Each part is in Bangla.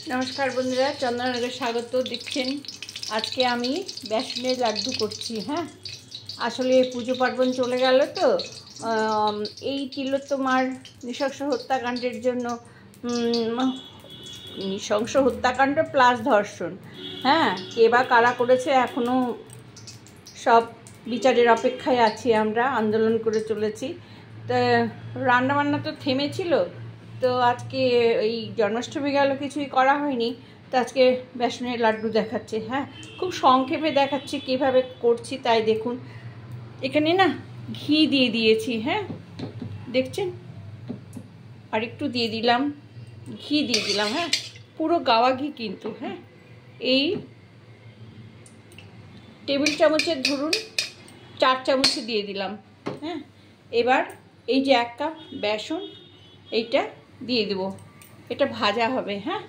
नमस्कार बंधुरा चंदननगर स्वागत देखছেন আজকে আমি বেসনের লাড্ডু করছি। হ্যাঁ, আসলে পুজো পার্বণ চলে গেল তো এই তিলোত্তমার নৃশংস হত্যাকাণ্ডের জন্য নৃশংস হত্যাকাণ্ড প্লাস ধর্ষণ, হ্যাঁ, কে বা কারা করেছে এখনও সব বিচারের অপেক্ষায় আছি। আমরা আন্দোলন করে চলেছি। তো রান্নাবান্না তো থেমেছিল, তো আজকে এই জন্মাষ্টমী গেল কিছুই করা হয়নি, তো আজকে বেসনের লাড্ডু দেখাচ্ছে। হ্যাঁ, খুব সংক্ষেপে দেখাচ্ছি কীভাবে করছি তাই দেখুন। এখানে না ঘি দিয়ে দিয়েছি, হ্যাঁ দেখছেন, আর একটু দিয়ে দিলাম ঘি দিয়ে দিলাম, হ্যাঁ পুরো গাওয়া ঘি কিন্তু। হ্যাঁ, এই টেবিল চামচের ধরুন 4 চামচ দিয়ে দিলাম। হ্যাঁ, এবার এই যে 1 কাপ বেসন এইটা দিয়ে দেবো, এটা ভাজা হবে। হ্যাঁ,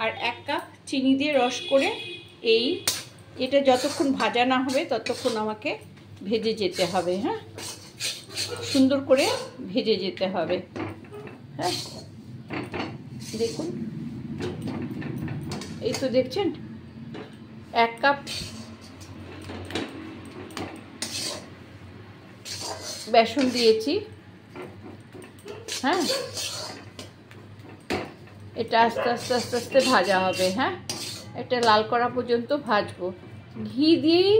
আর 1 কাপ চিনি দিয়ে রস করে এটা যতক্ষণ ভাজা না হবে ততক্ষণ আমাকে ভেজে যেতে হবে। হ্যাঁ, সুন্দর করে ভেজে যেতে হবে। হ্যাঁ, দেখুন এই তো দেখছেন 1 কাপ বেসন দিয়েছি। হ্যাঁ, এটা আস্তে আস্তে আস্তে আস্তে ভাজা হবে। হ্যাঁ, এটা লাল করা পর্যন্ত ভাজবো ঘি দিয়েই।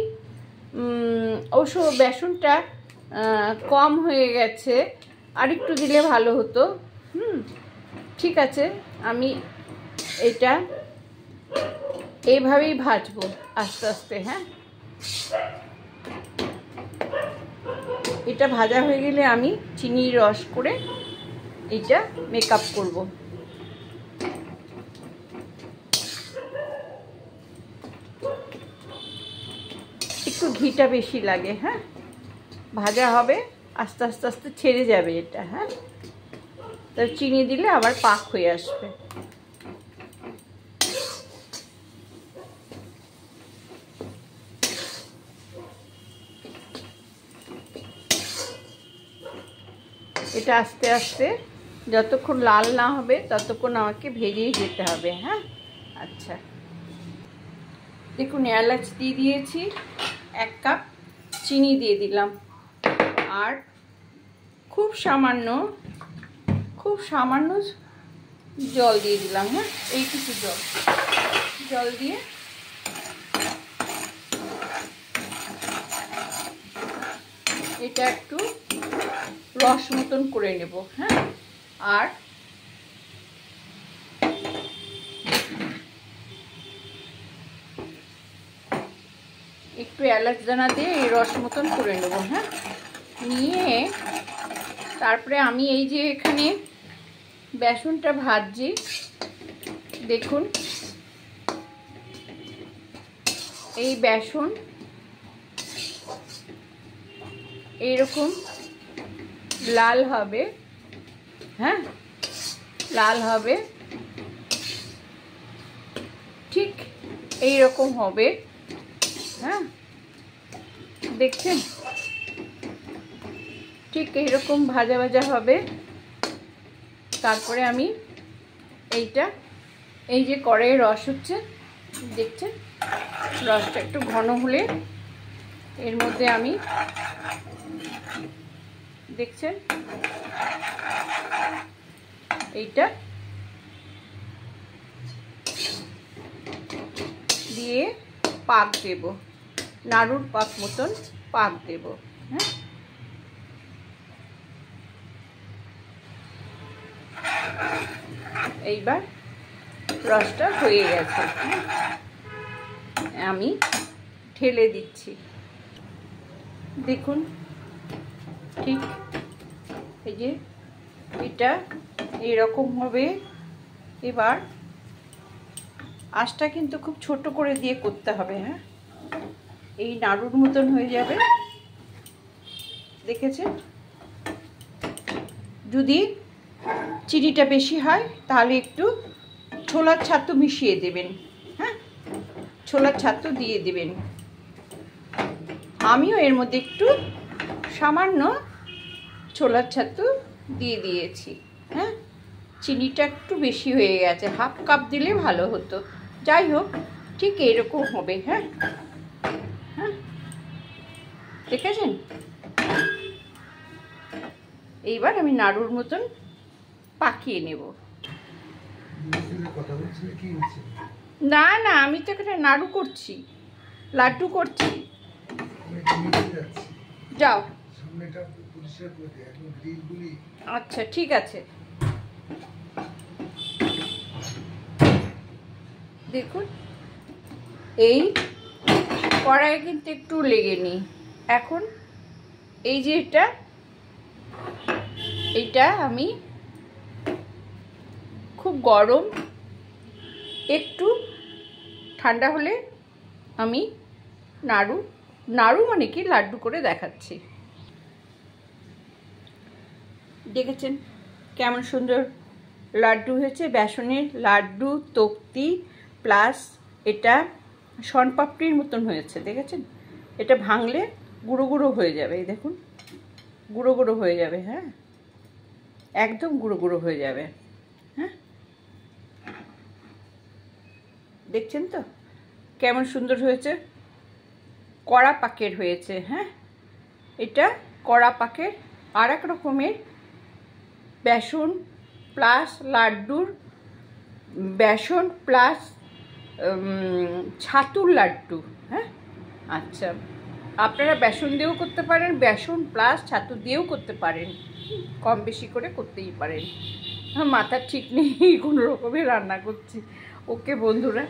অবশ্য বেসনটা কম হয়ে গেছে, আর একটু দিলে ভালো হতো। ঠিক আছে, আমি এটা এইভাবেই ভাজবো আস্তে আস্তে। হ্যাঁ, এটা ভাজা হয়ে গেলে আমি চিনির রস করে এটা মেকআপ করব। একটু ঘিটা বেশি লাগে। হ্যাঁ, ভাজা হবে আস্তে আস্তে আস্তে ছেড়ে যাবে এটা। হ্যাঁ, তো চিনি দিলে আবার পাক হয়ে আসবে। এটা আস্তে আস্তে যতক্ষণ লাল না হবে ততক্ষণ আমাকে ভেজেই যেতে হবে। হ্যাঁ, আচ্ছা দেখুন এলাচ দিয়ে দিয়েছি, 1 কাপ চিনি দিয়ে দিলাম, আর খুব সামান্য জল দিয়ে দিলাম। হ্যাঁ, এই কিছু জল দিয়ে এটা একটু রস মতন করে নেব। হ্যাঁ, আর একটু এলাচ দানা দিয়ে এই রস মতন করে নেব। হ্যাঁ, নিয়ে তারপরে আমি এই যে এখানে বেসনটা ভাজছি দেখুন, এই বেসন এইরকম লাল হবে। হ্যাঁ, লাল হবে, ঠিক এই রকম হবে। হ্যাঁ, দেখছেন ঠিক এইরকম ভাজা ভাজা হবে। তারপরে আমি এই যে কড়াইয়ে রস হচ্ছে দেখছেন, রসটা একটু ঘন হলে এর মধ্যে আমি দেখছেন এইটা দিয়ে পাক দেব, নাড়ুর পাক মতন পাক দেব। হ্যাঁ, এইবার রসটা হয়ে গেছে। আমি ঢেলে দিচ্ছি দেখুন, ঠিক এই যে এটা এইরকম হবে। এবার আঁচটা কিন্তু খুব ছোট করে দিয়ে করতে হবে। হ্যাঁ, এই নাড়ুর মতন হয়ে যাবে, দেখেছেন। যদি চিনিটা বেশি হয় তাহলে একটু ছোলার ছাতু মিশিয়ে দেবেন। হ্যাঁ, ছোলার ছাতু দিয়ে দেবেন। আমিও এর মধ্যে একটু সামান্য ছোলার ছাতু দিয়ে দিয়েছি। হ্যাঁ, চিনিটা একটু বেশি হয়ে গেছে, হাফ কাপ দিলে ভালো হতো। যাই হোক, ঠিক এরকম হবে। হ্যাঁ হ্যাঁ, দেখেছেন? এইবার আমি নাড়ুর মতন পাকিয়ে নেব। না না, আমি তো এখানে নাড়ু করছি, লাড্ডু করছি। যাও। আচ্ছা ঠিক আছে। দেখুন, এই কড়াইয়ে কিন্তু একটু লেগে নি। এখন এই যে এইটা আমি খুব গরম, একটু ঠান্ডা হলে আমি নাড়ু মানে কি লাড্ডু করে দেখাচ্ছি। দেখেছেন কেমন সুন্দর লাড্ডু হয়েছে? বেসনের লাড্ডু, তক্তি প্লাস এটা শনপাপড়ির মতন হয়েছে। দেখেছেন? এটা ভাঙলে গুঁড়ো গুঁড়ো হয়ে যাবে। এই দেখুন, গুঁড়ো গুঁড়ো হয়ে যাবে। হ্যাঁ, একদম গুঁড়ো গুঁড়ো হয়ে যাবে। হ্যাঁ, দেখছেন তো কেমন সুন্দর হয়েছে? কড়া পাকের হয়েছে। হ্যাঁ, এটা কড়া পাকের। আর এক রকমের বেসন প্লাস লাড্ডুর, বেসন প্লাস ছাতুর লাড্ডু। হ্যাঁ, আচ্ছা, আপনারা বেসন দিয়েও করতে পারেন, বেসন প্লাস ছাতু দিয়েও করতে পারেন, কম বেশি করে করতেই পারেন। মাথা ঠিক নেই, কোনো রকমে রান্না করছি। ওকে বন্ধুরা।